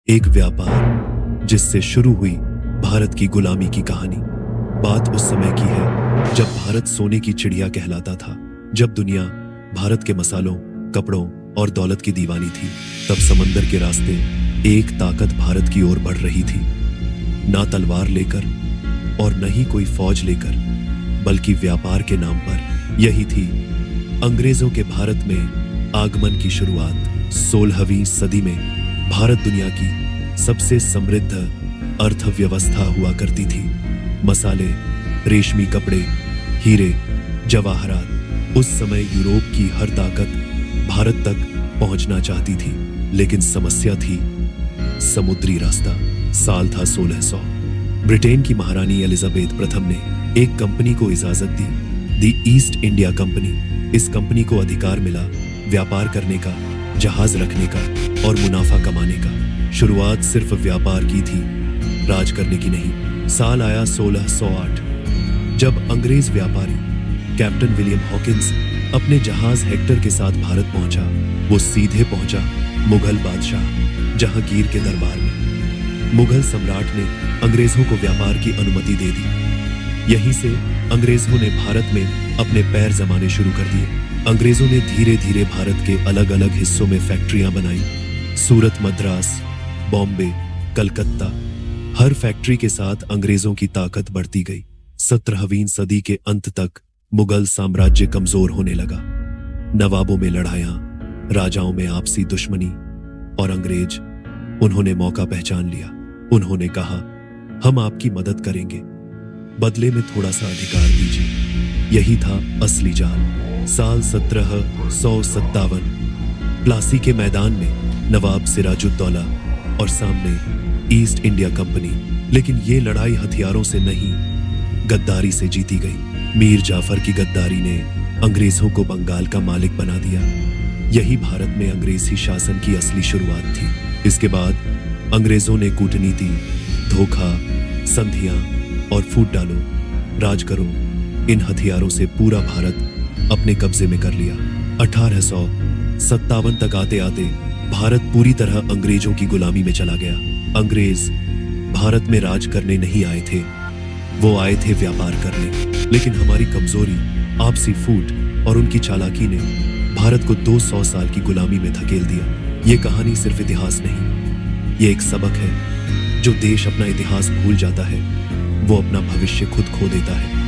एक व्यापार जिससे शुरू हुई भारत की गुलामी की कहानी। बात उस समय की है जब भारत सोने की चिड़िया कहलाता था, जब दुनिया भारत के मसालों, कपड़ों और दौलत की दीवानी थी। तब समंदर के रास्ते एक ताकत भारत की ओर बढ़ रही थी, ना तलवार लेकर और न ही कोई फौज लेकर, बल्कि व्यापार के नाम पर। यही थी अंग्रेजों के भारत में आगमन की शुरुआत। 16वीं सदी में भारत दुनिया की सबसे समृद्ध अर्थव्यवस्था हुआ करती थी। मसाले, रेशमी कपड़े, हीरे, जवाहरात। उस समय यूरोप की हर ताकत भारत तक पहुंचना चाहती थी, लेकिन समस्या थी समुद्री रास्ता। साल था 1600। ब्रिटेन की महारानी एलिजाबेथ प्रथम ने एक कंपनी को इजाजत दी, दी ईस्ट इंडिया कंपनी। इस कंपनी को अधिकार मिला व्यापार करने का, जहाज रखने का और मुनाफा कमाने का। शुरुआत सिर्फ व्यापार की थी, राज करने की नहीं। साल आया 1608, जब अंग्रेज व्यापारी कैप्टन विलियम हॉकिंस अपने जहाज हेक्टर के साथ भारत पहुंचा। वो सीधे पहुंचा मुगल बादशाह जहांगीर के दरबार में। मुगल सम्राट ने अंग्रेजों को व्यापार की अनुमति दे दी। यहीं से अंग्रेजों ने भारत में अपने पैर जमाने शुरू कर दिए। अंग्रेजों ने धीरे धीरे भारत के अलग अलग हिस्सों में फैक्ट्रियां बनाई। सूरत, मद्रास, बॉम्बे, कलकत्ता। हर फैक्ट्री के साथ अंग्रेजों की ताकत बढ़ती गई। 17वीं सदी के अंत तक मुगल साम्राज्य कमजोर होने लगा। नवाबों में लड़ाइयां, राजाओं में आपसी दुश्मनी, और अंग्रेज, उन्होंने मौका पहचान लिया। उन्होंने कहा, हम आपकी मदद करेंगे, बदले में थोड़ा सा अधिकार दीजिए। यही था असली जाल। साल 1757, प्लासी के मैदान में नवाब सिराजुद्दौला और सामने ईस्ट इंडिया कंपनी। लेकिन ये लड़ाई हथियारों से नहीं, गद्दारी से जीती गई। मीर जाफर की गद्दारी ने अंग्रेजों को बंगाल का मालिक बना दिया। यही भारत में अंग्रेजी शासन की असली शुरुआत थी। इसके बाद अंग्रेजों ने कूटनीति, धोखा, संधियां और फूट डालो, राज करो, इन हथियारों से पूरा भारत अपने कब्जे में कर लिया। 1857 तक आते आते भारत पूरी तरह अंग्रेजों की गुलामी में चला गया। अंग्रेज भारत में राज करने नहीं आए थे, वो आए थे व्यापार करने। लेकिन हमारी कमजोरी, आपसी फूट और उनकी चालाकी ने भारत को 200 साल की गुलामी में धकेल दिया। ये कहानी सिर्फ इतिहास नहीं, ये एक सबक है। जो देश अपना इतिहास भूल जाता है, वो अपना भविष्य खुद खो देता है।